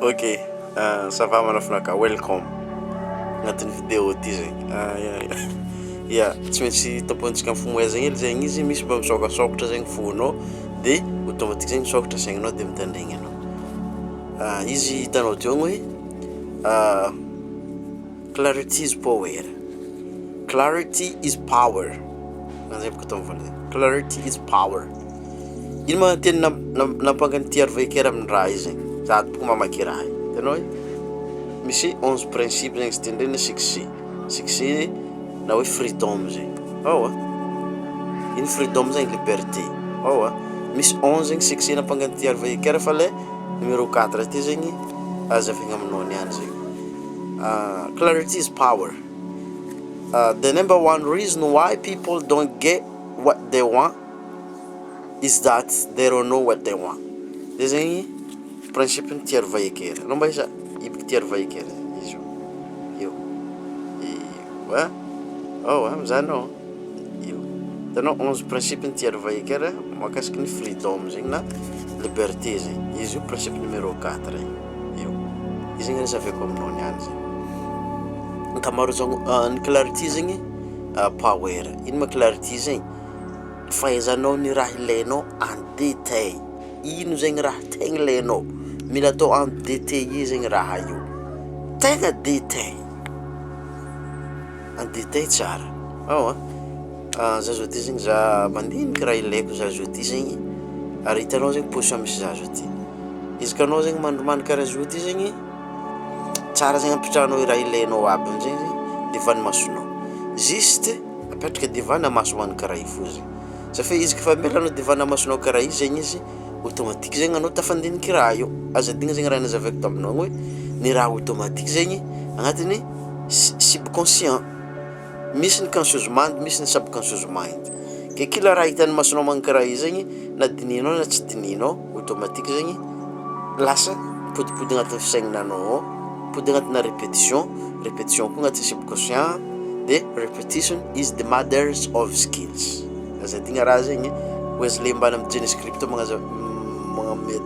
Ok, ça va manafinaka, welcome agnatin'ny vidéo ty zegny. Ya, tsy maintsy tampontsika fimoezagna hely zegny izy, misy mba misôkasôkatra zegny fonao, de automatique zegny misôkatra saigninao de mitandregny anao. Izy hitanao teo hoe clarity is power. Clarity is power. Nanzay baka tao vola. Clarity is power. Ino ma teny nampangany arvaikera amin'ny raha izy zegny. Za boko mamaky raha. Hitanao hoe misy 11 principes zegny tendrena succès. Succès na hoe freedom zegny. Ino freedom zegny liberté. Misy 11 zegny succès nampangany arvaikera fa le numéro 4 ty zegny azavaigna aminao niany zegny. Clarity is power. The number one reason why people don't get what they want is that they don't know what they want. This is principe ny tiaro vaikera. Não vai já ir para tiaro vaikera. Isso. Eu. Já não. Eu. Então 11 princípio ny tiaro vaikera, makasiky ny freedom zegny na liberté zegny. Izy o principe numéro 4 eu. Izy zegny zaveko aminao niany zegny. Kamaro zagny ny clarity zegny power. Ino ma clarity zegny? Fahaizanao ny raha ilainao en détail. Ino zegny raha tegna ilainao? Mila atao en détaillé zegny raha io. Tegna détail. En détail tsara. Za zao ty zegny za mandiniky raha ilaiko za zao ty zegny. Ary hitanao zegny position misy za zao ty. Izy ka anao zegny mandromany karaha zao ty zegny, tsara zegny ampitrahanao raha ilainao aby amin'izay divany masonao. Juste apetraka divana maso hoany karaha io fo zegny. Safa izy ka fa amelanao divana masonao karaha io zegny izy automatique zegny anao tafandiniky raha io. Aza digna zegny raha nazavaiko taminao hoe ny raha automatique zegny agnatiny subconscient. Misy ny conscious mind, misy ny subconscious mind. Ke kila raha hitan'ny masonao man karaha io zegny na dininao na tsy dininao automatique zegny lasa podi agnatin'ny fisaigninanao, podi agnatina répétition koa agnatin'ny subconscient. The repetition is the mother of skills. Aza digna raha zegny Wesley mbana amin'ny Genesis script mga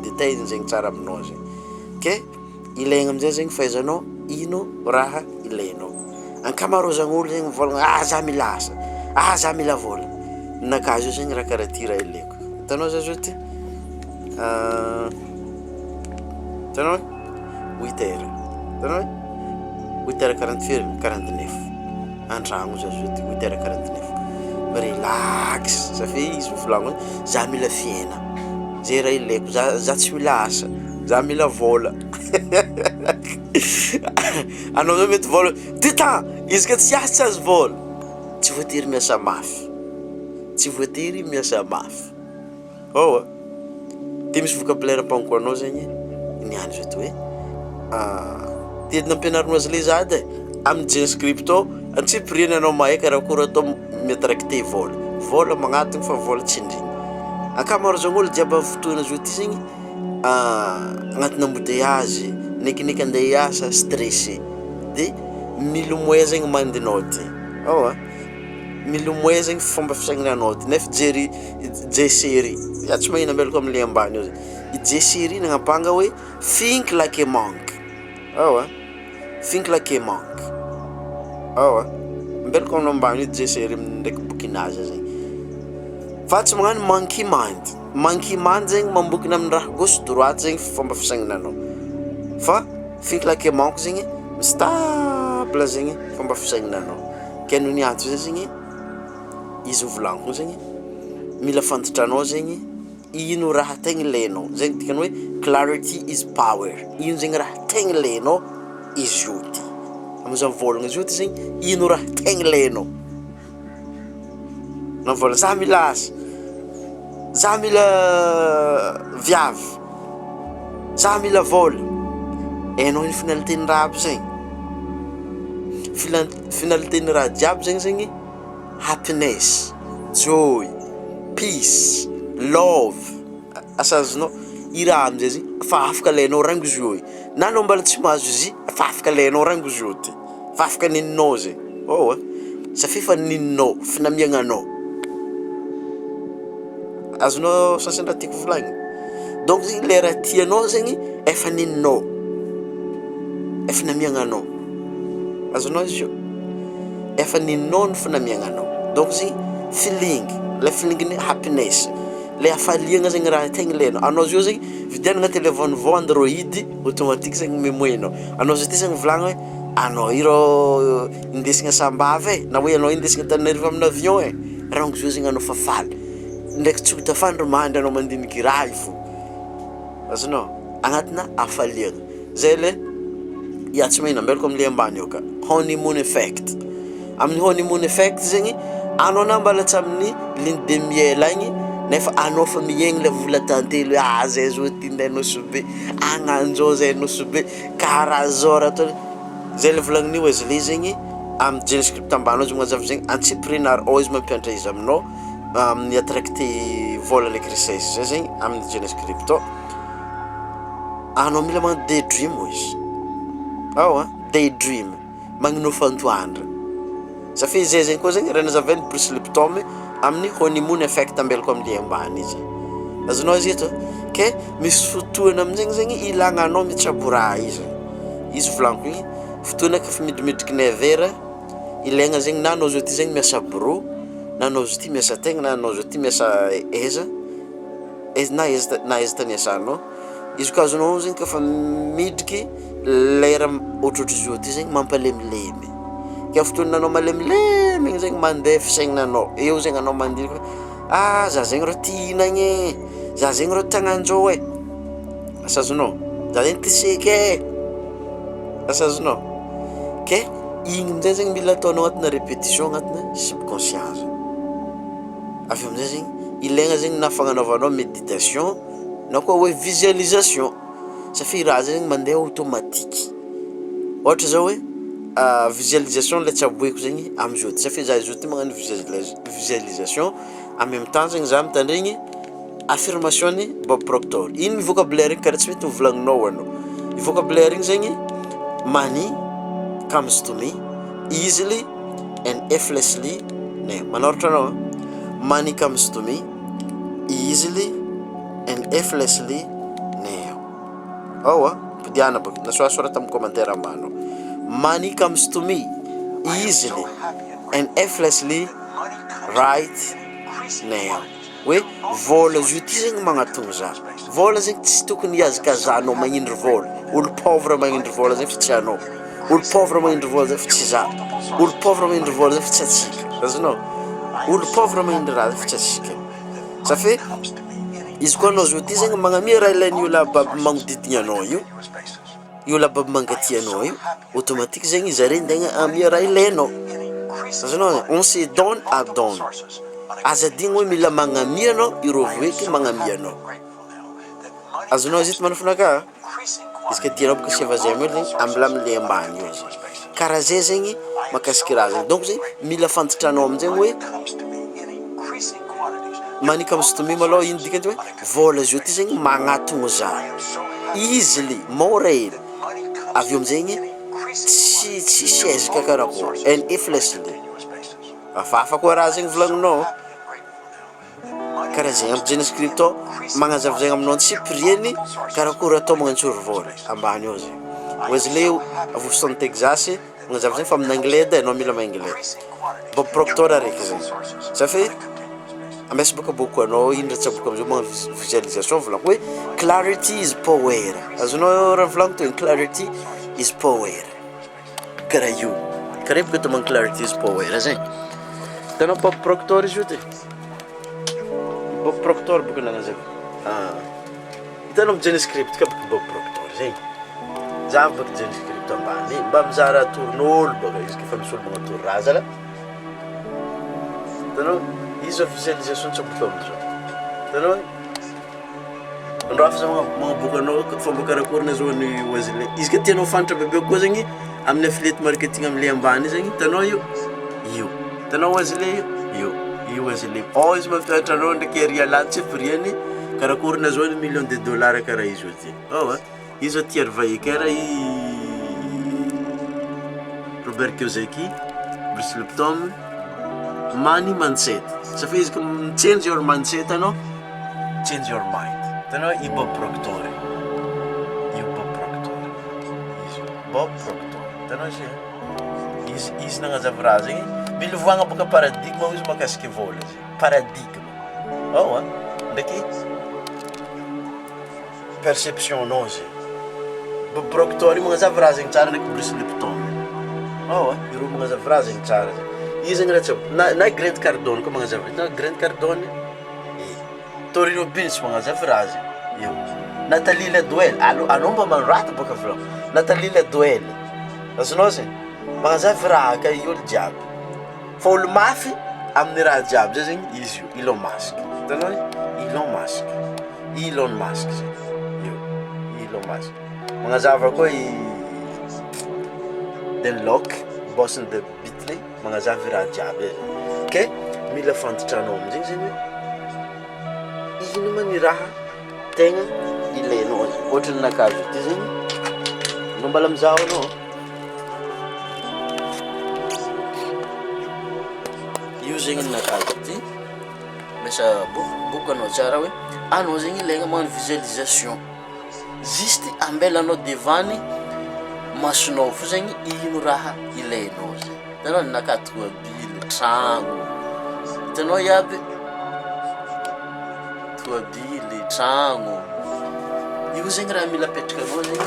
détail zegny tsara aminao zegny. Ke ilaigna amin'izay zegny fahaizanao ino raha ilainao. Ankamarozagny olo zegny mivolagna za mila asa, za mila vola. Nakazo zegny raha karaha ty raha ilaiko. Hitanao za zao ty hitanao 8 heures. Hitanao 8h49 antragno za zao ty 8h49. Relax. Ça fait izy volagno za mila fiaina. Zay raha ilaiko, za tsy mila asa, za mila vola. Anao zao mety vola titan, izy ka tsy asa azy vola. Tsy voatery miasa mafy. Tsy voatery miasa mafy. Ty misy vocabulaire ampagnoko anao zegny niany zao ty hoe tedina ampianarinao azy le zady amin'ny Genesis script ao antsipiriana anao mahay karakory atao miattracté vola magnatony fa vola tsy indriny. Ankamaroany zagny olo jiaby amin'ny fotoana zao ty zegny agnatina embouteillage nekineky andeha hiasa stressé de milomoe zegny mandinao ty. Milomoe zegny fomba fisaigninanao ty nefa jesery tsy mahina ambelako amin'ny le ambany eo zegny. Jesery nagnapanga hoe think like a monk. Think like a monk. Mbelako amin'ny ambany io jesery ndraiky bokinazy zegny. Fa tsy magnano monkey mind. Monkey mind zegny mambokina amin'ny raha gauche droite zegny fomba fisaigninanao. Fa think like a monk zegny stable zegny fomba fisaigninanao. Ke noho ny antony zegny izy volagniko zegny mila fantatranao zegny ino raha tegna ilainao. Zegny dikany hoe clarity is power. Ino zegny raha tegna ilainao izy io ty. Amizao volagna izy io ty zegny ino raha tegna ilainao. Na vola za mila asa, za mila viavy, za mila vola. Hainao ny finalitény raha aby zegny. Finalitény raha jiaby zegny happiness, joy, peace, love. Asazonao i raha amizay zegny fa afaka alainao rango izy io. Na anao mbala tsy mahazo izy fa afaka alainao rango izy io ty. Fa afaka nininao zegny. Safi fa nininao, finamiagnanao. Azonao sasandraha tiako volagny. Donc zegny le raha tianao zegny efa nininao. efa namiagnanao. Azonao izy io? Efa ninao ny fanamiagnanao. Donc zegny feeling, le feeling happiness, le hafaliagna zegny raha tegna ilainao. Anao zio zegny vidianana téléphone vao Android, automatique zegny memoenao. Anao zio ty zegny volagna hoe anao iro indesigna sambavy na hoe anao indesigna Tananarivo amin'ny avion raha onko zio zegny anao fa faly. Ndraiky tsy ho tafandro mandry anao mandiniky raha io fo. Azonao? Agnatina hafaliagna. Zay le tsy mahina ambelako am'le ambany io ka. Honeymoon effect. Amin'ny honeymoon effect zegny anao na mbala tsy amin'ny lune de miel agny nefa anao fa miaigny le vola tantely hoe zay zao tinday nosobe, agnanjao zay nosobe, karaha zao raha atao. Zay le volagnin'io izy le zegny amin'ny jeune script ambany zay mazava zegny entrepreneur izy mampianatra izy aminao amin'ny attracter vola le richesse zay zegny amin'ny jeune script anao mila magnano daydream izy. Daydream, magnano fantoandra. Safi zay zegny koa zegny raha nazavainy Bruce Lipton amin'ny honeymoon effect ambelako amin'ny ambany izy. Azonao izy eto? Ke misy fotoana amin'zegny zegny ilagna anao mitsabo raha izy. Izy volaniko igny fotoana kafa midimidriky 9h ilaigna zegny na anao zao ty zegny miasa bureau, na anao zao ty miasa tegna, na anao zao ty miasa aiza na aiza tany iasanao. Izy koa azonao zegny kafa midriky lera ohatrohatry zao ty zegny mampalemilemy. Ka fotoana anao malemilemy igny zegny mandeha fisaignananao. Eo zegny anao mandiniky za zegny rô ty hinagny, za zegny rô tagnanjao asa azonao, za zegny ty seky asa azonao. Ke igny amin'izay zegny mila ataonao agnatina répétition agnatina subconscience. Avy amin'izay zegny ilaigna zegny na fagnanaovanao méditation na koa hoe visualisation satria raha zegny mandeha automatique. Ohatra zao hoe visualisation le tsy aboeko zegny am'zao ty satria za zao ty magnano visualisation en même temps zegny za mitandregny affirmation ni Bob Proctor. Iny vocabulaire karaha tsy mety volagninao anao. I vocabulaire igny zegny money comes to me easily and effortlessly. Manoratra anao money comes to me easily and effortlessly now. Pidiana bak nasoasorata amin'ny commentaire ambany. Money comes to me easily and effortlessly right now. Hoe vola zio ty zegny magnatogno za. Vola zegny tsy tokony hiazakazanao magnindry vola. Olo pauvre magnindry vola zegny fa tsy anao. Olo pauvre magnindry vola zegny fa tsy za. Olo pauvre magnindry vola zegny fa tsy atsika. Azonao? Olo pauvre magnindry raha fa tsy atsika. Safi izy koa anao zao ty zegny magnamia raha ilain'io lababy magnodidigna anao io. Io lababy mangatia anao io, automatique zegny izy arendegna amia raha ilainao. Azonao? On se donne à donne. Azadigny hoe mila magnamia anao, ireo voeky magnamia anao. Azonao izy ito manafina ka? Izy ka tianao baka seva zay mo zegny ambilamile ambany io izy. Karaha zay zegny makasiky raha zegny. Donc zegny mila fantatra anao amin'zegny hoe money comes to me malôha ino dikany hoe vola zio ty zegny magnatogno za easily, morely. Avy eo amin'zegny tsy sezaka karakory and effortlessly. Afahafa koa raha zegny volagninao. Karaha zegny amin'ny jeune script magnazava zegny aminao tsy prieny karakory atao magnantsory vola ambany eo zegny. Wesley avosony Texas magnazava zegny fa amin'ny anglais edy anao mila anglais. Bob Proctor araiky zegny. Safi amesy baka boko anao indra tsy boko am'zao magnano visualisation volagno hoe clarity is power. Azonao raha volagno toy clarity is power. Karaha io. Karaha baka atao clarity is power zegny. Tanao Bob Proctor izy io ty. Bob Proctor baka nanazava. Hitanao amin'ny jeune script ka baka Bob Proctor zegny. Za baka jeune script ambany mba mizaha raha torin'olo baka izy ka fa misy olo magnatory raha zala. Hitanao izy visualisation tsy boko am'zao. Hitanao andro hafa za magnaboaka anao fomba karakory na zao ny Wesley. Izy ka tianao fantatra bebe koa zegny amin'ny affiliate marketing am'le ambany zegny hitanao io. Hitanao Wesley io Wesley. Izy mampianatra anao ndraiky ery alahy tsy prieny karakory na zao million de dollars karaha izy io ty. Izy zao ty Arvaïker Robert Kiyosaki, Bruce Lipton, money mindset. Safi izy ka change your mindset anao, change your mind. Tanao i Bob Proctor. Io Bob Proctor. Bob Proctor. Hitanao izy nagnazava raha zegny milovagna boka paradigme izy makasiky vola izy. Paradigme. Ndraiky perception non zegny. Bob Proctor magnazava raha zegny tsara ndraiky Bruce Lipton. Ireo magnazava raha zegny tsara zegny. Izy zegny raha tsy na Grant Cardone koa magnazava. Na Grant Cardone Tori Robbins magnazava raha zegny. Nathalie Laduel, anao mba manraty boka vlog. Nathalie Laduel. Azonao zegny magnazava raha ka olo jiaby. Fa olo mafy amin'ny raha jiaby zay zegny izy io Elon Musk. Hitanao Elon Musk zegny. Elon Musk. Magnazava koa Denlock, boss de Beatley, magnazava raha jiaby. Ke mila fantotranao amizegny zegny hoe ino man raha tegna ilainao zegny. Ohatry nakazo ty zegny no mbala mizaho anao. Io zegny nakazo ty mesa boky anao tsara hoe anao zegny ilaigna magnano visualisation. Juste ambela anao devany masonao fo zegny ino raha ilainao zegny. Hitanao nakatoa bily, tragno. Hitanao iaby toabily, tragno. Io zegny raha mila apetrakanao zegny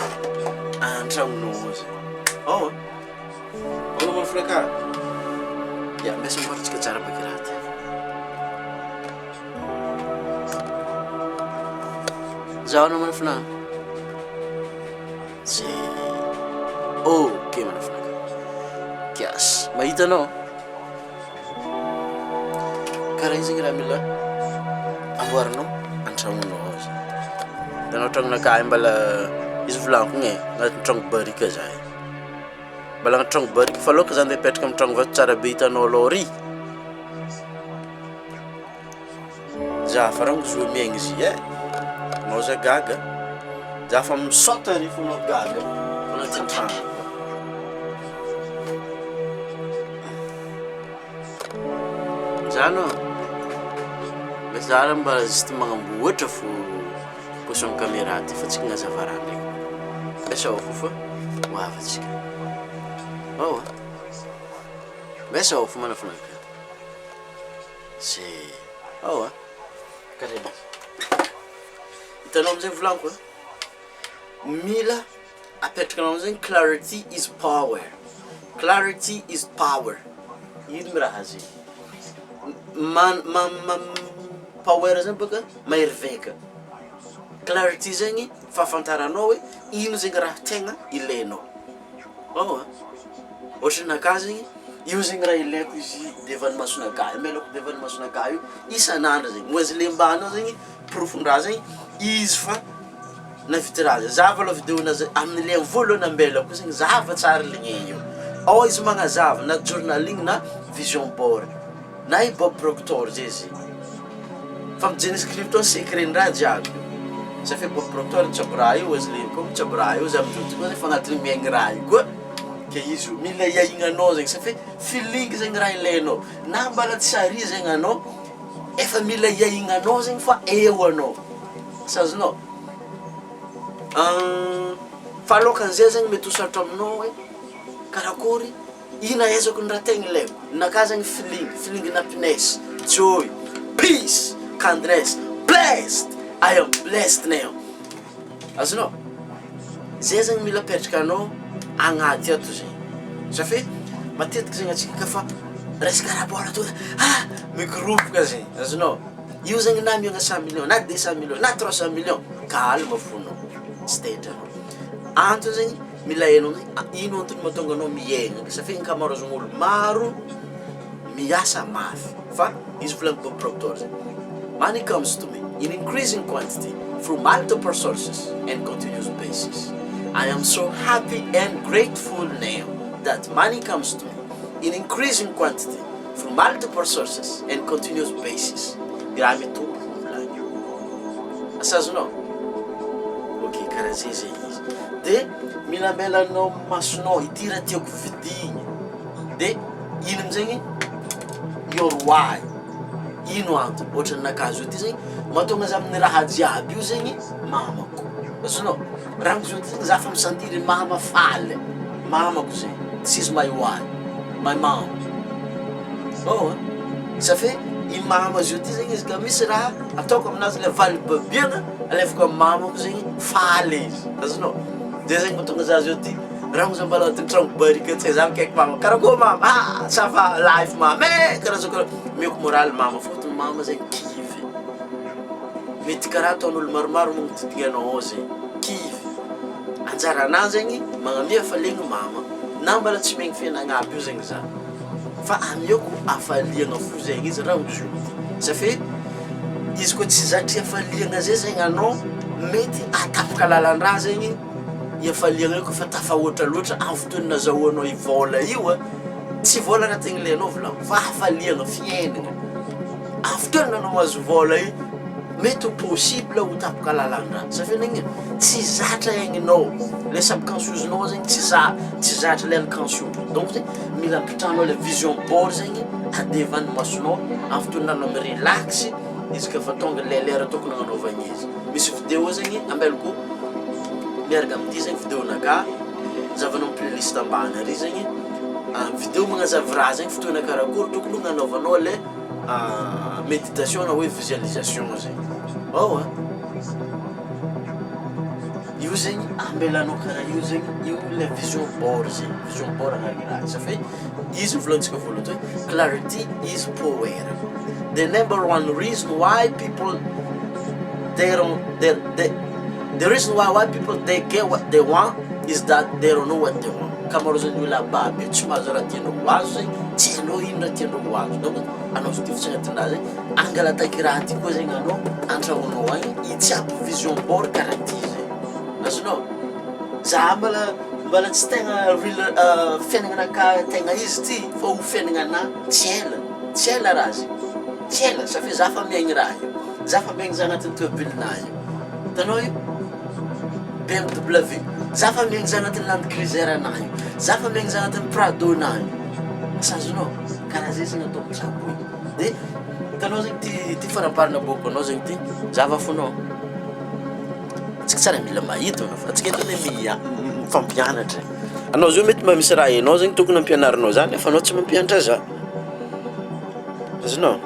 antragnonao zegny. Manao fraka. Mbesa mboratsika tsara baka raha ty. Zaho anao manafina. Okay manafina. Kias. Mahita anao? Karaha izy zegny raha mila amboarinao antragnonao zegny. Hitanao tragnonakahy mbala izy volaniko igny agnatin'ny tragno barika zahay. Mbala agnaty tragno barika fa aloka zany mipetraka amin'ny tragno vato tsara be hitanao alôha ry. Za faragno zo miaigny izy anao za gaga. Za fa misaoty ry fonao gaga agnatin'ny tragno. Zano bezara mba juste magnamboatra fo position caméra ty fa tsika gnazava raha ndraiky. Besa ao fofa hoavatsika. Besa ao fo manafinaka. Karaha hitanao amizay volaniko mila apetrakanao amizay clarity is power. Clarity is power. Ino mi raha zegny power zegny baka maheriveka. Clarity zegny fahafantaranao hoe ino zegny raha tegna ilainao. Ohatry nakahy zegny io zegny raha ilaiko izy devan'ny masonakahy. Melako devan'ny masonakahy io isan'andro zegny. Moizy lembanao zegny profondraha zegny izy fa navity raha zegny. Zava aloha vidéona amin'ny le voalohany ambelako zegny zava tsara ligny io. Ao izy magnazava na journaling na vision board. Na i Bob Proctor zay zegny. Fa mijeny script secret raha jiaby. Ça fait Bob Proctor tsabo raha io izy le koa tsabo raha io za mijoty koa fa agnatin'ny miaigny raha io koa. Ke izy io mila iahignanao zegny. Ça fait feeling zegny raha ilainao. Na mbala tsy sary zegny anao efa mila iahignanao zegny fa eo anao. Sazonao. Fa alokan'izay zegny mety ho sarotra aminao hoe karakory ina ezako ny raha tegna ilaiko. Nakahy zegny feeling happiness, joy, peace, kindness, blessed. I am blessed now. Azonao? Zay zegny mila apetraka anao agnaty ato zegny. Ça fait matetiky zegny atsika kafa resaka raha to mikoropoka zegny. Azonao? Io zegny na miogna 100 millions, na 200 millions, na 300 millions. Calme fonao. Tsy tetranao. Antony zegny mila hainao ino antony mahatonga anao miaigna. Ça fait ankamaroazan'ny olo maro miasa mafy. Fa izy volaniko Bob Proctor zegny. Money comes to me in increasing quantity through multiple sources and continuous basis. I am so happy and grateful now that money comes to me in increasing quantity through multiple sources and continuous basis. Grabe to volanyo. Asazonao? Okay, karaha zay izy. De mila melanao masonao ity raha tiako vidigny. De ino amizegny your why. Ino antony? Ohatry nakazo ity zegny mahatonga za amin'ny raha jiaby io zegny mamako. Azonao raha zao zegny za fa misantiry mama faly mamako zegny. This is my wife, my mom. Oh, safe i mama zio ty zegny izy ka misy raha ataoko aminazy le valy babiana alefako amin'ny mamako zegny faly izy. Azonao de zegny mahatonga za zio ty raha za mbala ty trano barika tsy za mikaiky mama karakory mama ça va life mama karaha zao karaha mioko moral mama fotony mama zegny kivy mety karaha ataon'olo maromaro magnodidigna anao zegny kivy anjara anazy zegny magnamia falegny mama na mbala tsy megny fiainagna aby io zegny za fa amioko afaliagna fo zegny izy raha izy safe izy koa tsy zatry afaliagna zay zegny anao mety atapaka lalan-draha zegny iafaliagna io koa fa tafahoatra loatra amin'ny fotoana nazahoanao i vola io tsy vola raha tegna ilainao volagno fa afaliagna fiainagna amin'ny fotoana anao mahazo vola io mety possible ho tapaka lalan-draha safe negny tsy zatra egninao le sabokansozinao zegny tsy zatra le alkanso donc mila ampitranao le vision board zegny adevany masonao amin'ny fotoana anao mirelax izy ka fa tonga le lera tokony agnanaovagna izy misy vidéo zegny ambelako miaraka amin'ity zegny vidéonaka zavanao playlist ambany ary zegny vidéo magnazava raha zegny fotoana karakory tokony agnanaovanao le méditation na hoe visualisation zegny oh io zegny ambelanao karaha io zegny io le vision board zegny vision board agnariraha safe izy volantsika voalohany hoe clarity is power. The number one reason why people the reason why people they get what they want is that they don't know what they want. Kamaro zegny olo ababy tsy mahazo raha tianao ho azo zegny tsy hainao ino raha tianao ho azo donc anao zo tifitsy agnatin'raha zegny angalataky raha ty koa zegny anao antragnonao agny itsiaby vision board karaha ty zegny azonao za mbala tsy tegna real fiaignanaka tegna izy ty fa ho fiaignana tsy ela raha zegny tsy ela safe za fa miaigny raha io za fa miaigny za agnatin'ny tomobilinahy io tanao io BMW za fa miaigny za agnatin'ny Land Cruiser anahy io za fa miaigny za agnatin'ny Prado nahy io sazonao karaha zay zegny atao mitsabo io de tanao zegny ty faraparina boko anao zegny ty zava fonao tsika tsara mila mahita anao fa atsika eto le mifampianatra anao zio mety mba misy raha hainao zegny tokony ampianarinao zany nefa anao tsy mampianatra za azonao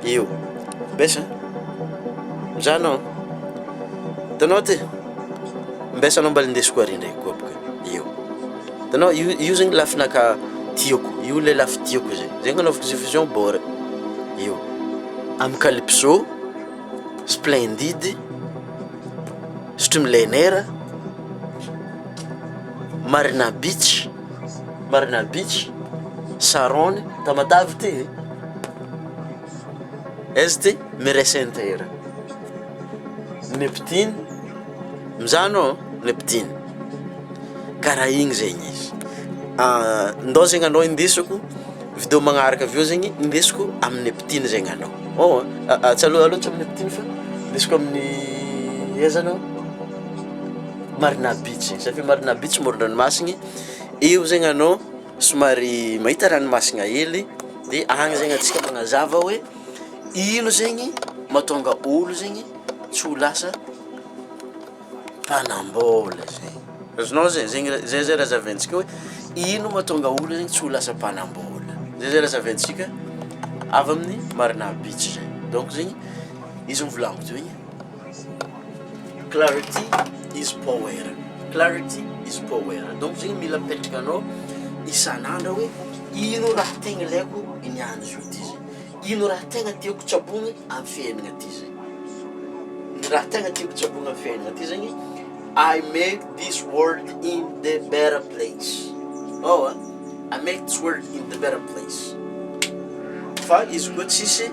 io besa mijanao tanao ty mbesanao mbala indesiko ary ndraiky koa boka io tanao io zegny lafinaka tiako io le lafy tiako zegny anaovako zay vision board io amy calypso splendide millionnaire marina beach sarone tamatavy ty aizy ty miresentera neptine mizanao neptine karaha igny zegny izy ndao zegny anao indesiko vidéo magnaraka avy eo zegny indesiko amin'ny neptine zegny anao aloha tsy amin'ny neptine fa indesiko amin'ny ezanao marina beach zegny safe marina beach moron-dranomasigny io zegny anao somary mahita ranomasigna hely de agny zegny atsika magnazava hoe ino zegny mahatonga olo zegny tsy ho lasa mpanambola zegny azonao zay raha zavaintsika hoe ino mahatonga olo zegny tsy ho lasa mpanambola zay raha zavaintsika avy amin'ny marina beach zegny donc zegny izy mivolaniko ty igny clarity is power. Clarity is power. Donc zegny mila mipetraka anao isan'andro hoe ino raha tegna ilaiko iniany zio ty zegny ino raha tegna tiako tsabogny amin'ny fiainagna ty zegny raha tegna tiako tsabogny amin'ny fiainagna ty zegny I make this world in the better place. I make this world in the better place. Fa izy koa tsisy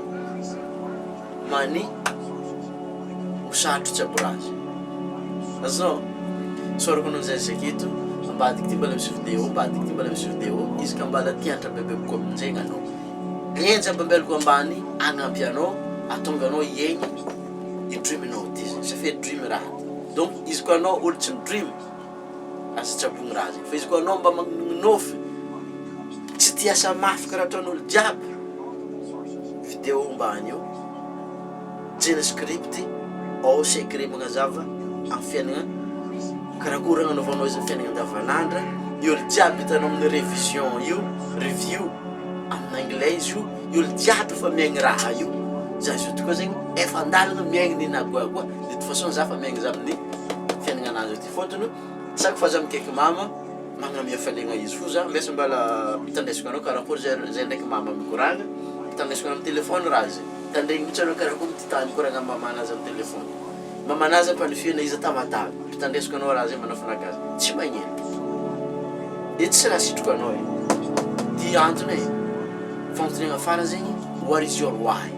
mani usatro tsabo razy azao sorako anao zay saketo ambadiky ty mbala misy vidéo izy ka mbala tiantra bebeko aminjegny anao lienja ambambelako ambany agnampy anao atonga anao iegny i dreaminao ty zegny safe dream raha donc izy koa anao olo tsy midream aza tsabogny raha zegny fa izy koa anao mba magnonofy tsy tiasa mafy karaha ataon'olo jiaby vidéo mbany io jena script ao secret magnazava amin'ny fiainagna karakory agnanaovanao izy amin'ny fiainagna andavanandra io jiaby hitanao amin'ny révision io review amin'ny anglais izy io olo jiaby fa miaigny raha io za izy tokoa zegny efa andalana miaigny ny nagoagoa de toute façon za fa miaigny za amin'ny fiainagna anazy ty fotony chaque fois za mikaiky mama magnamia faliagna izy fo za mesa mbala mitandresiko anao karakory zay ndraiky mama mikoragna mitandresiko anao amin'ny telefone raha zay tandregny mitsy anao karakory mititany koragna mama anazy amin'ny telefone mama anazy ampanifina izy tamatavy mitandresiko anao raha zay manafinakazy tsy magnino e tsy raha sitroko anao ty antony fanontaniagna afara zegny what is your why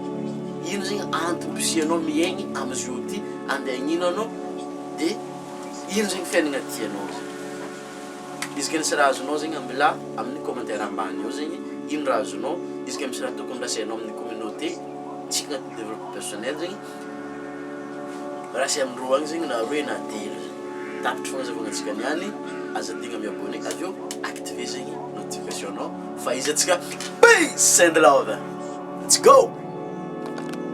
ino zegny antony pisianao miaigny amizio ty andehagnino anao de ino zegny fiainagna tianao izy ke nisy raha azonao zegny ambila amin'ny commentaire ambany eo zegny ino raha azonao izy ke misy raha tokony rasainao amin'ny communauté tsika agnaty développement personnel zegny rasy amindroa agny zegny na roe na telo tapitry fagnazavagna antsika niany azadigna miabonné aveo activer zegny notification nao fa izy atsika peace and love let's go